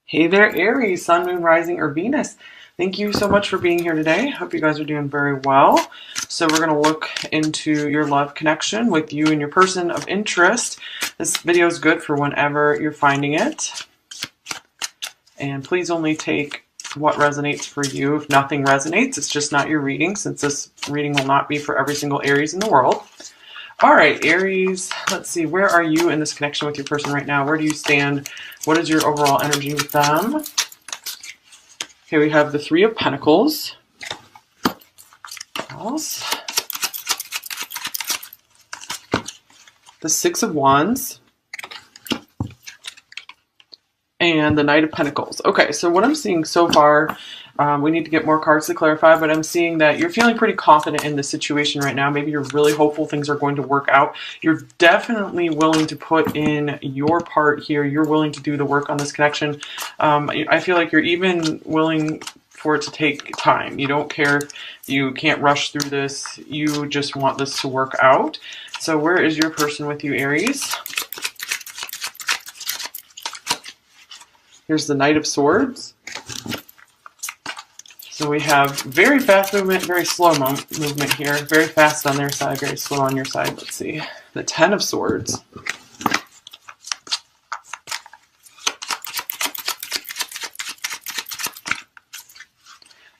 Hey there, Aries, Sun, Moon, Rising, or Venus. Thank you so much for being here today. Hope you guys are doing very well. So we're going to look into your love connection with you and your person of interest. This video is good for whenever you're finding it. And please only take what resonates for you. If nothing resonates, it's just not your reading, since this reading will not be for every single Aries in the world. All right, Aries, let's see. Where are you in this connection with your person right now? Where do you stand? What is your overall energy with them? Okay, we have the Three of Pentacles. What else? The Six of Wands. And the Knight of Pentacles. Okay, so what I'm seeing so far, we need to get more cards to clarify, but I'm seeing that you're feeling pretty confident in the situation right now. Maybe you're really hopeful things are going to work out. You're definitely willing to put in your part here. You're willing to do the work on this connection. I feel like you're even willing for it to take time. You don't care. You can't rush through this. You just want this to work out. So where is your person with you, Aries? Here's the Knight of Swords. So we have very fast movement, very slow movement here. Very fast on their side, very slow on your side. Let's see. The Ten of Swords.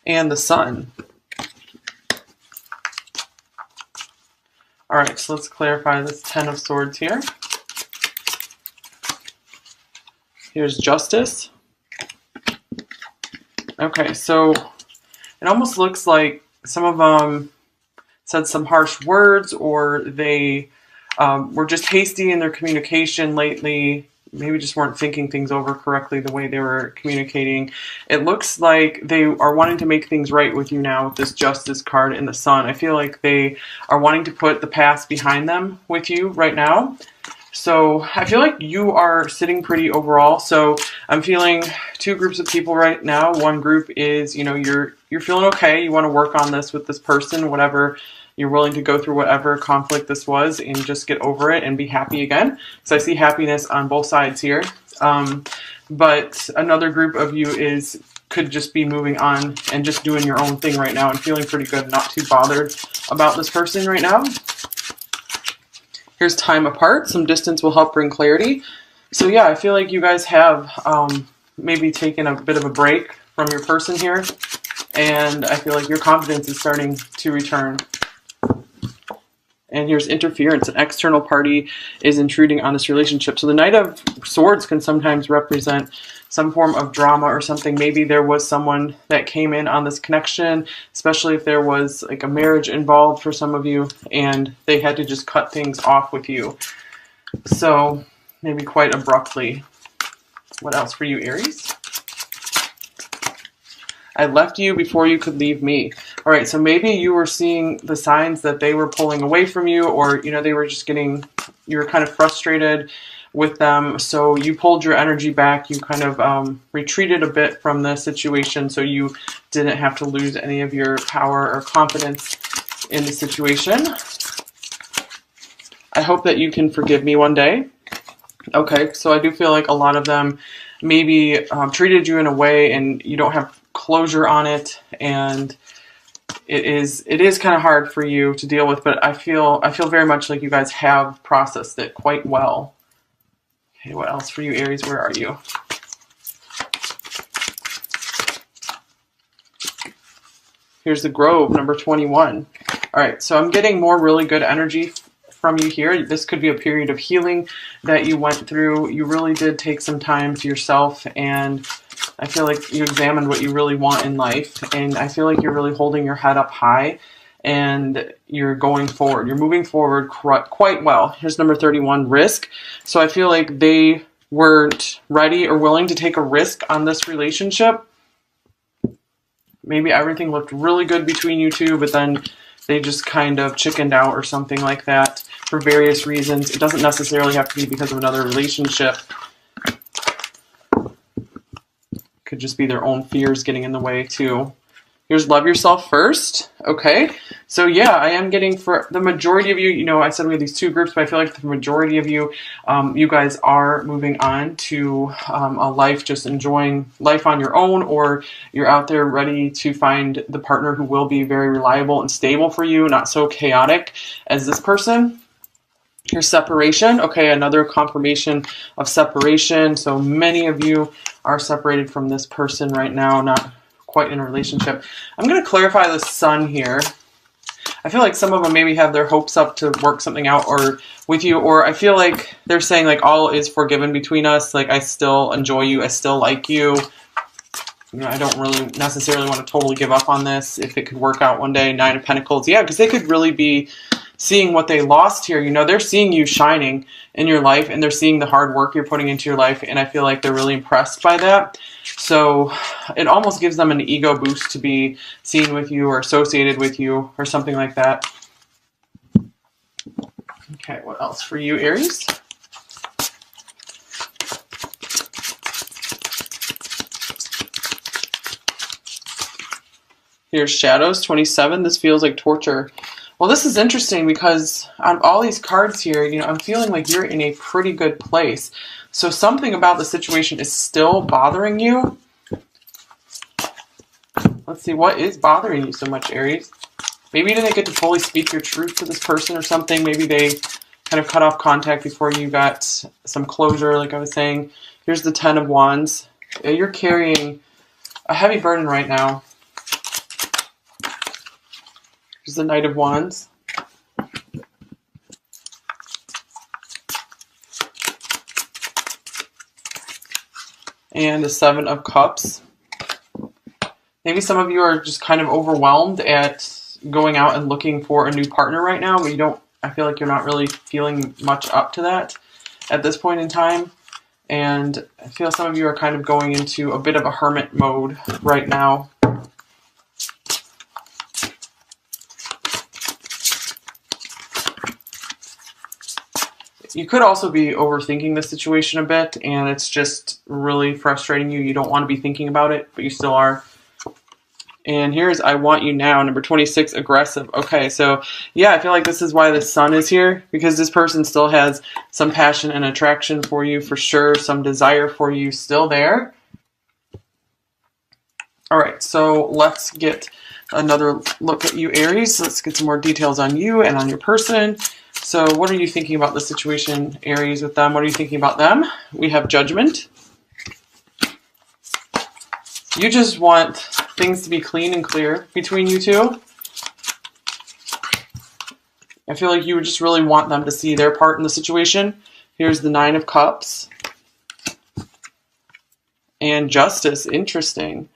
And the Sun. All right, so let's clarify this Ten of Swords here. Here's Justice. Okay, so it almost looks like some of them said some harsh words, or they were just hasty in their communication lately. Maybe just weren't thinking things over correctly the way they were communicating. It looks like they are wanting to make things right with you now with this Justice card and the Sun. I feel like they are wanting to put the past behind them with you right now. So I feel like you are sitting pretty overall. So I'm feeling two groups of people right now. One group is, you know, you're feeling okay. You want to work on this with this person, whatever. You're willing to go through whatever conflict this was and just get over it and be happy again. So I see happiness on both sides here. But another group of you could just be moving on and just doing your own thing right now and feeling pretty good, not too bothered about this person right now. Here's Time Apart. Some distance will help bring clarity. So yeah, I feel like you guys have maybe taken a bit of a break from your person here. And I feel like your confidence is starting to return. And here's Interference. An external party is intruding on this relationship. So the Knight of Swords can sometimes represent some form of drama or something. Maybe there was someone that came in on this connection, especially if there was like a marriage involved for some of you, and they had to just cut things off with you. So maybe quite abruptly. What else for you, Aries? I left you before you could leave me. All right, so maybe you were seeing the signs that they were pulling away from you, or, you know, they were just you were kind of frustrated with them. So you pulled your energy back. You kind of retreated a bit from the situation so you didn't have to lose any of your power or confidence in the situation. I hope that you can forgive me one day. Okay, so I do feel like a lot of them maybe treated you in a way and you don't have closure on it, and it is kind of hard for you to deal with, but I feel very much like you guys have processed it quite well. Okay, what else for you, Aries? Where are you? Here's the Grove, number 21. All right, so I'm getting more really good energy from you here. This could be a period of healing that you went through. You really did take some time to yourself, and I feel like you examined what you really want in life, and I feel like you're really holding your head up high, and you're going forward. You're moving forward quite well. Here's number 31, Risk. So I feel like they weren't ready or willing to take a risk on this relationship. Maybe everything looked really good between you two, but then they just kind of chickened out or something like that for various reasons. It doesn't necessarily have to be because of another relationship. Could just be their own fears getting in the way too. Here's Love Yourself First. Okay, So yeah, I am getting for the majority of you, you know, I said we have these two groups, but I feel like the majority of you, you guys are moving on to a life, just enjoying life on your own, or you're out there ready to find the partner who will be very reliable and stable for you, not so chaotic as this person. Your separation. Okay, another confirmation of separation. So many of you are separated from this person right now, not quite in a relationship. I'm going to clarify the sun here. I feel like some of them maybe have their hopes up to work something out or with you, or I feel like they're saying like all is forgiven between us. Like I still enjoy you. I still like you. You know, I don't really necessarily want to totally give up on this if it could work out one day. 9 of Pentacles. Yeah, because they could really be seeing what they lost here. You know, they're seeing you shining in your life and they're seeing the hard work you're putting into your life. And I feel like they're really impressed by that. So it almost gives them an ego boost to be seen with you or associated with you or something like that. Okay, what else for you, Aries? Here's Shadows, 27. This feels like torture. Well, this is interesting because on all these cards here, you know, I'm feeling like you're in a pretty good place. So something about the situation is still bothering you. Let's see, what is bothering you so much, Aries? Maybe you didn't get to fully speak your truth to this person or something. Maybe they kind of cut off contact before you got some closure, like I was saying. Here's the 10 of Wands. You're carrying a heavy burden right now. Here's the Knight of Wands. And the 7 of Cups. Maybe some of you are just kind of overwhelmed at going out and looking for a new partner right now, but you don't, I feel like you're not really feeling much up to that at this point in time. And I feel some of you are kind of going into a bit of a hermit mode right now. You could also be overthinking the situation a bit, and it's just really frustrating you. You don't want to be thinking about it, but you still are. And here's I Want You Now, number 26, aggressive. Okay, so yeah, I feel like this is why the sun is here, because this person still has some passion and attraction for you for sure, some desire for you still there. All right, so let's get another look at you, Aries. Let's get some more details on you and on your person. So what are you thinking about the situation, Aries, with them? What are you thinking about them? We have Judgment. You just want things to be clean and clear between you two. I feel like you just really want them to see their part in the situation. Here's the 9 of Cups. And Justice, interesting.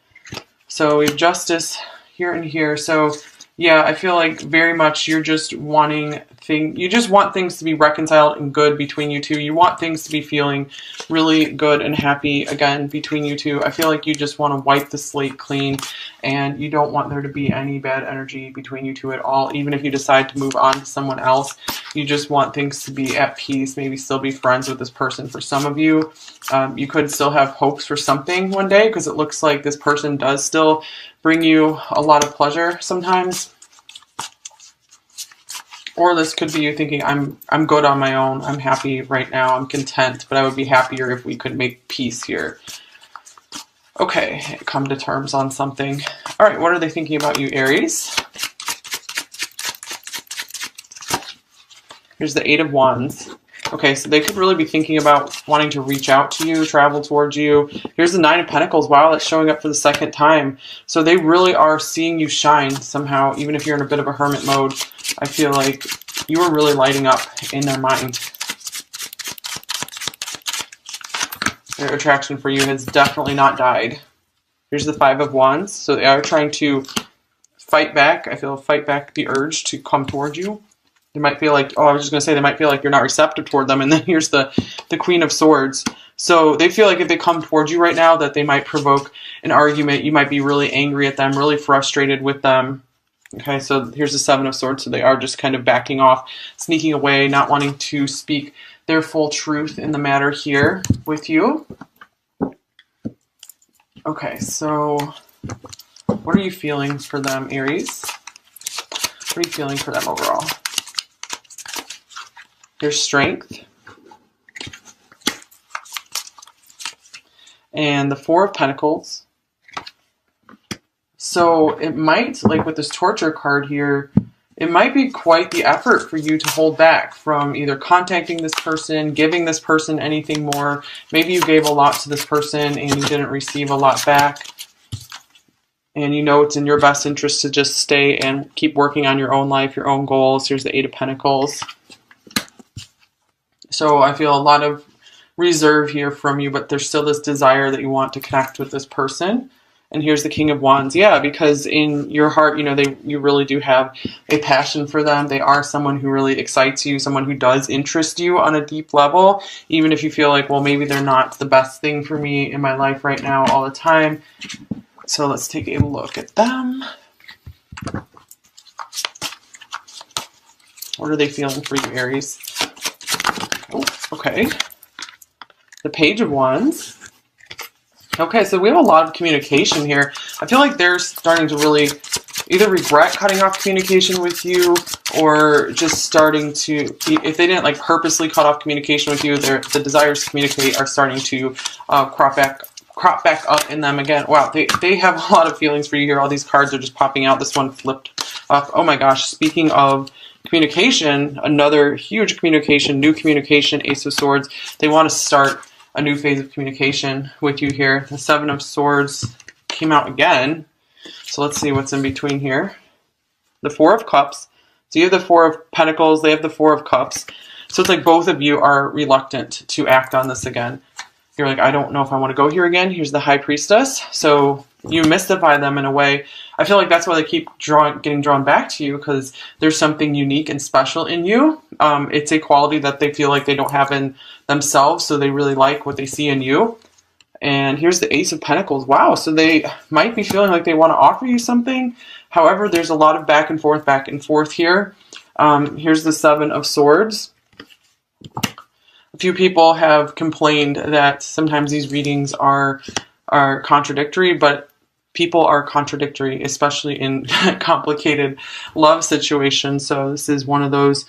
So we have Justice here and here. So yeah, I feel like very much you're just wanting you just want things to be reconciled and good between you two. You want things to be feeling really good and happy again between you two. I feel like you just want to wipe the slate clean and you don't want there to be any bad energy between you two at all. Even if you decide to move on to someone else, you just want things to be at peace, maybe still be friends with this person. For some of you, you could still have hopes for something one day because it looks like this person does still bring you a lot of pleasure sometimes. Or this could be you thinking, I'm good on my own. I'm happy right now. I'm content, but I would be happier if we could make peace here. Okay, come to terms on something. All right, what are they thinking about you, Aries? Here's the 8 of Wands. Okay, so they could really be thinking about wanting to reach out to you, travel towards you. Here's the 9 of Pentacles. Wow, that's showing up for the second time. So they really are seeing you shine somehow, even if you're in a bit of a hermit mode. I feel like you are really lighting up in their mind. Their attraction for you has definitely not died. Here's the 5 of Wands. So they are trying to fight back. I feel fight back the urge to come towards you. They might feel like, oh, I was just going to say, they might feel like you're not receptive toward them. And then here's the Queen of Swords. So they feel like if they come towards you right now, that they might provoke an argument. You might be really angry at them, really frustrated with them. Okay, so here's the 7 of Swords. So they are just kind of backing off, sneaking away, not wanting to speak their full truth in the matter here with you. Okay, so what are you feeling for them, Aries? What are you feeling for them overall? Here's Strength. And the Four of Pentacles. So it might, like with this Torture card here, it might be quite the effort for you to hold back from either contacting this person, giving this person anything more. Maybe you gave a lot to this person and you didn't receive a lot back. And you know it's in your best interest to just stay and keep working on your own life, your own goals. Here's the Eight of Pentacles. So I feel a lot of reserve here from you, but there's still this desire that you want to connect with this person. And here's the King of Wands. Yeah, because in your heart, you know, you really do have a passion for them. They are someone who really excites you, someone who does interest you on a deep level, even if you feel like, well, maybe they're not the best thing for me in my life right now all the time. So let's take a look at them. What are they feeling for you, Aries? Oh, okay. The Page of Wands. Okay, so we have a lot of communication here. I feel like they're starting to really either regret cutting off communication with you or just starting to, if they didn't like purposely cut off communication with you, the desires to communicate are starting to crop back up in them again. Wow, they have a lot of feelings for you here. All these cards are just popping out. This one flipped up. Oh my gosh, speaking of communication, another huge communication, new communication, Ace of Swords. They want to start a new phase of communication with you here. The Seven of Swords came out again. So let's see what's in between here. The Four of Cups. So you have the Four of Pentacles. They have the Four of Cups. So it's like both of you are reluctant to act on this again. You're like, I don't know if I want to go here again. Here's the High Priestess. So you mystify them in a way. I feel like that's why they keep getting drawn back to you, because there's something unique and special in you. It's a quality that they feel like they don't have in themselves, so they really like what they see in you. And here's the Ace of Pentacles. Wow, so they might be feeling like they want to offer you something. However, there's a lot of back and forth here. Here's the Seven of Swords. A few people have complained that sometimes these readings are contradictory, but people are contradictory, especially in complicated love situations. So this is one of those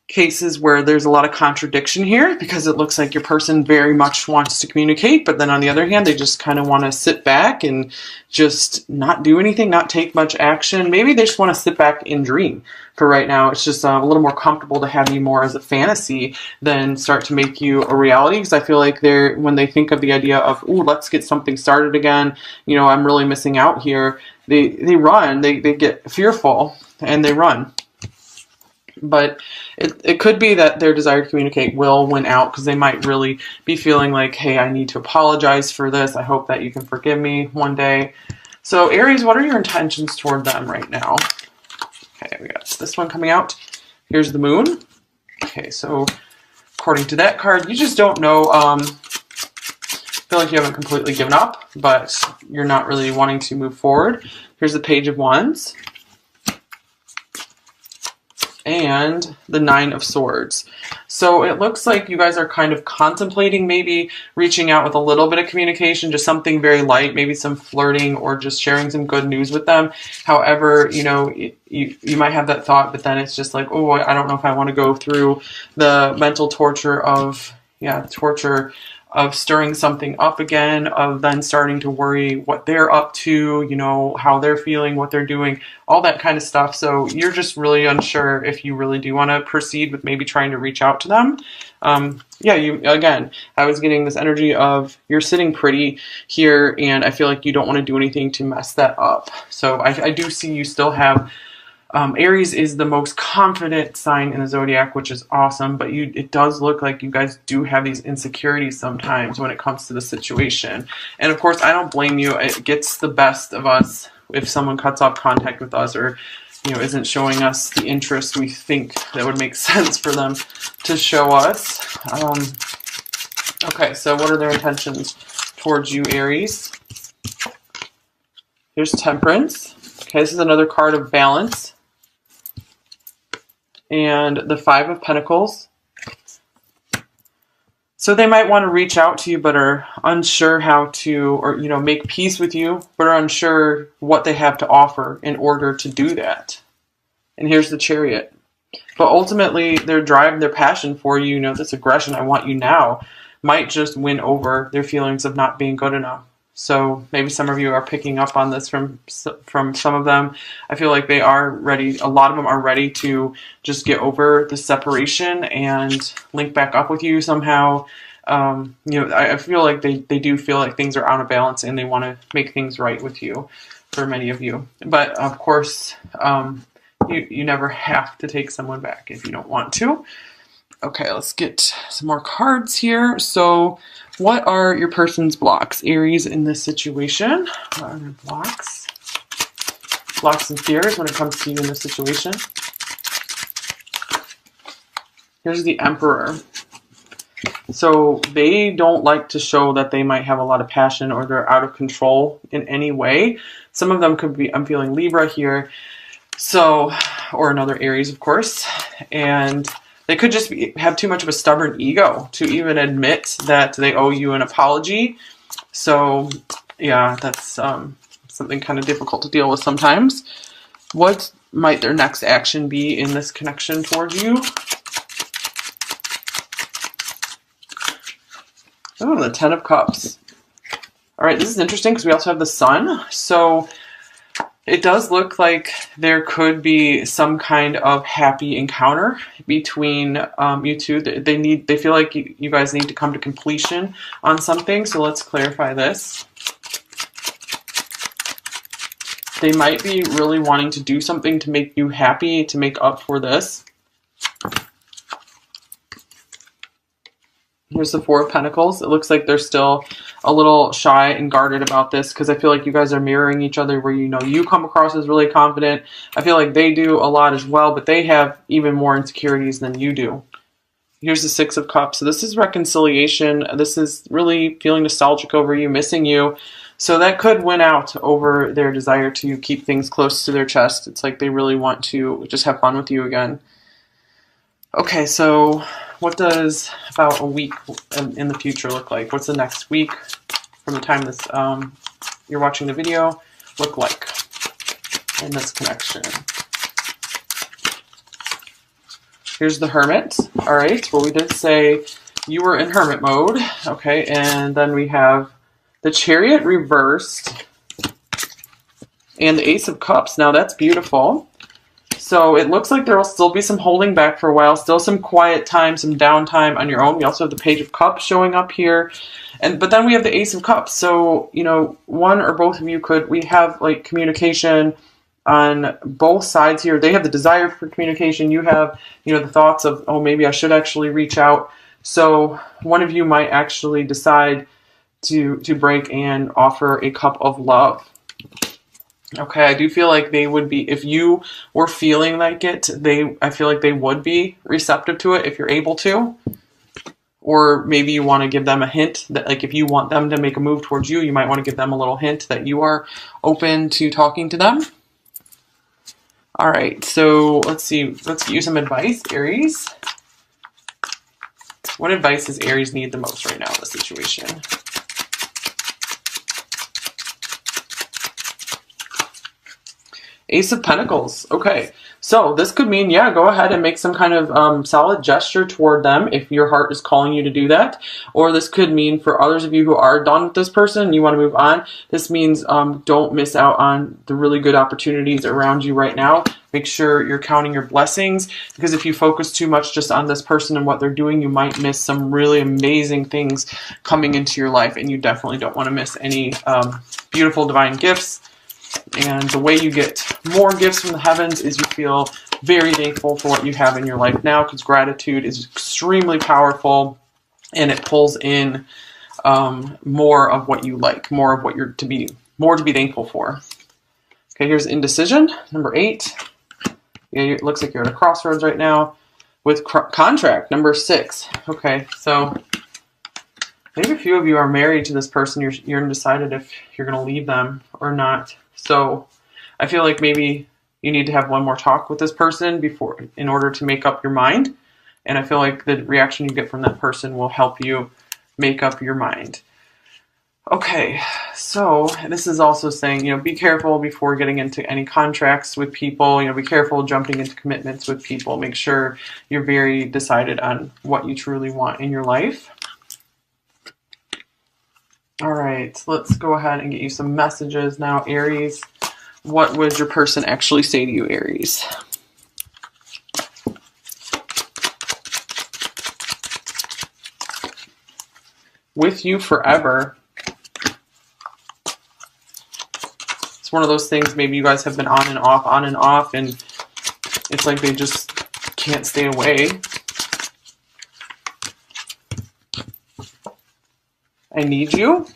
cases where there's a lot of contradiction here, because it looks like your person very much wants to communicate, but then on the other hand, they just kind of want to sit back and just not do anything, not take much action. Maybe they just want to sit back and dream for right now. It's just a little more comfortable to have you more as a fantasy than start to make you a reality, because I feel like when they think of the idea of, ooh, let's get something started again, you know, I'm really missing out here, they run, they get fearful and they run. But it could be that their desire to communicate will win out, because they might really be feeling like, hey, I need to apologize for this. I hope that you can forgive me one day. So Aries, what are your intentions toward them right now? Okay, we got this one coming out. Here's the Moon. Okay, so according to that card, you just don't know. I feel like you haven't completely given up, but you're not really wanting to move forward. Here's the Page of Wands. And the Nine of Swords. So it looks like you guys are kind of contemplating maybe reaching out with a little bit of communication, just something very light, maybe some flirting or just sharing some good news with them. However, you know, you might have that thought, but then it's just like, oh, I don't know if I want to go through the mental torture of stirring something up again, of then starting to worry what they're up to, you know, how they're feeling, what they're doing, all that kind of stuff. So you're just really unsure if you really do want to proceed with maybe trying to reach out to them. Again, I was getting this energy of you're sitting pretty here, and I feel like you don't want to do anything to mess that up. So I do see you still have Aries is the most confident sign in the zodiac, which is awesome, but it does look like you guys do have these insecurities sometimes when it comes to the situation. And of course, I don't blame you. It gets the best of us if someone cuts off contact with us, or, you know, isn't showing us the interest we think that would make sense for them to show us. Okay, so what are their intentions towards you, Aries? Here's Temperance. Okay, this is another card of balance. And the Five of Pentacles. So they might want to reach out to you, but are unsure how to, or, you know, make peace with you, but are unsure what they have to offer in order to do that. And here's the Chariot. But ultimately, their drive, their passion for you, this aggression, I want you now, might just win over their feelings of not being good enough. So maybe some of you are picking up on this from some of them. I feel like they are ready. A lot of them are ready to just get over the separation and link back up with you somehow. I feel like they do feel like things are out of balance and they want to make things right with you, for many of you. But of course, you never have to take someone back if you don't want to. Okay, let's get some more cards here. So what are your person's blocks, Aries, in this situation? What are their blocks? Blocks and fears when it comes to you in this situation. Here's the Emperor. So they don't like to show that they might have a lot of passion or they're out of control in any way. Some of them could be, I'm feeling Libra here. So, or another Aries, of course. And they could just have too much of a stubborn ego to even admit that they owe you an apology. So, yeah, that's something kind of difficult to deal with sometimes. What might their next action be in this connection towards you? Oh, the Ten of Cups. All right, this is interesting because we also have the Sun. So it does look like there could be some kind of happy encounter between you two. They feel like you guys need to come to completion on something. So let's clarify this. They might be really wanting to do something to make you happy, to make up for this. Here's the Four of Pentacles. It looks like they're still a little shy and guarded about this because I feel like you guys are mirroring each other where you come across as really confident. I feel like they do a lot as well, but they have even more insecurities than you do. Here's the Six of Cups. So this is reconciliation. This is really feeling nostalgic over you, missing you. So that could win out over their desire to keep things close to their chest. It's like they really want to just have fun with you again. Okay, so what does about a week in the future look like? What's the next week from the time this you're watching the video look like in this connection? Here's the Hermit. All right, well, we did say you were in Hermit mode. Okay, and then we have the Chariot reversed and the Ace of Cups. Now that's beautiful. So it looks like there will still be some holding back for a while, still some quiet time, some downtime on your own. We also have the Page of Cups showing up here. But then we have the Ace of Cups. So, one or both of you we have like communication on both sides here. They have the desire for communication. You have, the thoughts of, oh, maybe I should actually reach out. So one of you might actually decide to break and offer a cup of love. Okay, I do feel like they would be, if you were feeling like it, I feel like they would be receptive to it if you're able to. Or maybe you want to give them a hint that, like, if you want them to make a move towards you, you might want to give them a little hint that you are open to talking to them. All right, so let's see. Let's get you some advice, Aries. What advice does Aries need the most right now in this situation? Ace of Pentacles. Okay, so this could mean, yeah, go ahead and make some kind of solid gesture toward them if your heart is calling you to do that. Or this could mean for others of you who are done with this person and you want to move on, this means don't miss out on the really good opportunities around you right now. Make sure you're counting your blessings, because if you focus too much just on this person and what they're doing, you might miss some really amazing things coming into your life, and you definitely don't want to miss any beautiful divine gifts. And the way you get more gifts from the heavens is you feel very thankful for what you have in your life now, because gratitude is extremely powerful and it pulls in more of what you like, more of what you're to be thankful for. Okay, here's indecision, number 8. Yeah, it looks like you're at a crossroads right now with contract, number 6. Okay, so maybe a few of you are married to this person. You're undecided if you're going to leave them or not. So I feel like maybe you need to have one more talk with this person in order to make up your mind. And I feel like the reaction you get from that person will help you make up your mind. Okay, So this is also saying, be careful before getting into any contracts with people. Be careful jumping into commitments with people. Make sure you're very decided on what you truly want in your life. All right, let's go ahead and get you some messages now, Aries. What would your person actually say to you, Aries? With you forever. It's one of those things, maybe you guys have been on and off, and it's like they just can't stay away. I need you.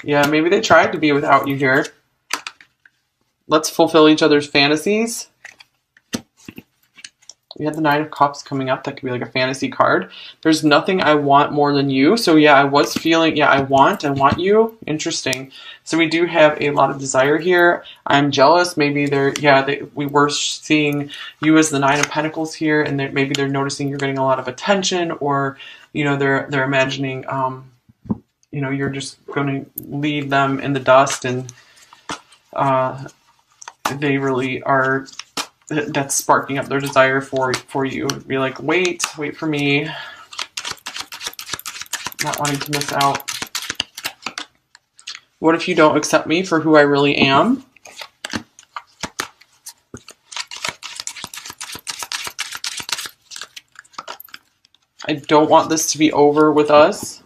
Yeah, maybe they tried to be without you here. Let's fulfill each other's fantasies. We had the Nine of Cups coming up. That could be like a fantasy card. There's nothing I want more than you. So yeah, I was feeling, I want you. Interesting. So we do have a lot of desire here. I'm jealous. Maybe we were seeing you as the Nine of Pentacles here, and maybe they're noticing you're getting a lot of attention, or they're imagining you're just going to leave them in the dust, and they really are. That's sparking up their desire for you. Be like, wait for me. Not wanting to miss out. What if you don't accept me for who I really am? I don't want this to be over with us.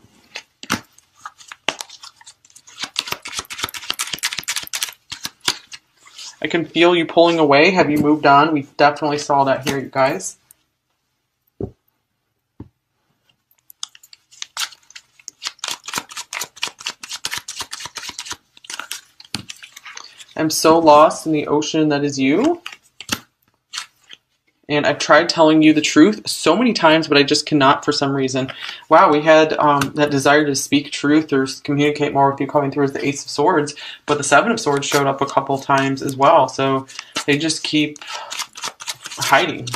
I can feel you pulling away. Have you moved on? We definitely saw that here, you guys. I'm so lost in the ocean that is you. And I've tried telling you the truth so many times, but I just cannot for some reason. Wow, we had that desire to speak truth or communicate more with you coming through as the Ace of Swords, but the Seven of Swords showed up a couple times as well. So they just keep hiding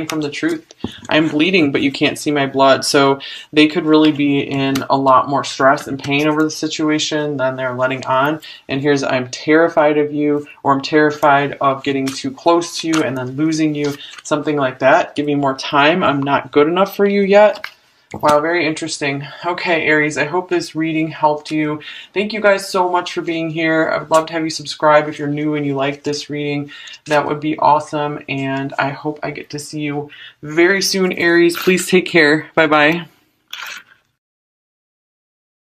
from the truth. I'm bleeding, but you can't see my blood. So they could really be in a lot more stress and pain over the situation than they're letting on. And here's, I'm terrified of you, or I'm terrified of getting too close to you and then losing you, something like that. Give me more time. I'm not good enough for you yet. Wow, very interesting. Okay, Aries, I hope this reading helped you. Thank you guys so much for being here. I would love to have you subscribe if you're new and you like this reading. That would be awesome, and I hope I get to see you very soon, Aries. Please take care. Bye-bye.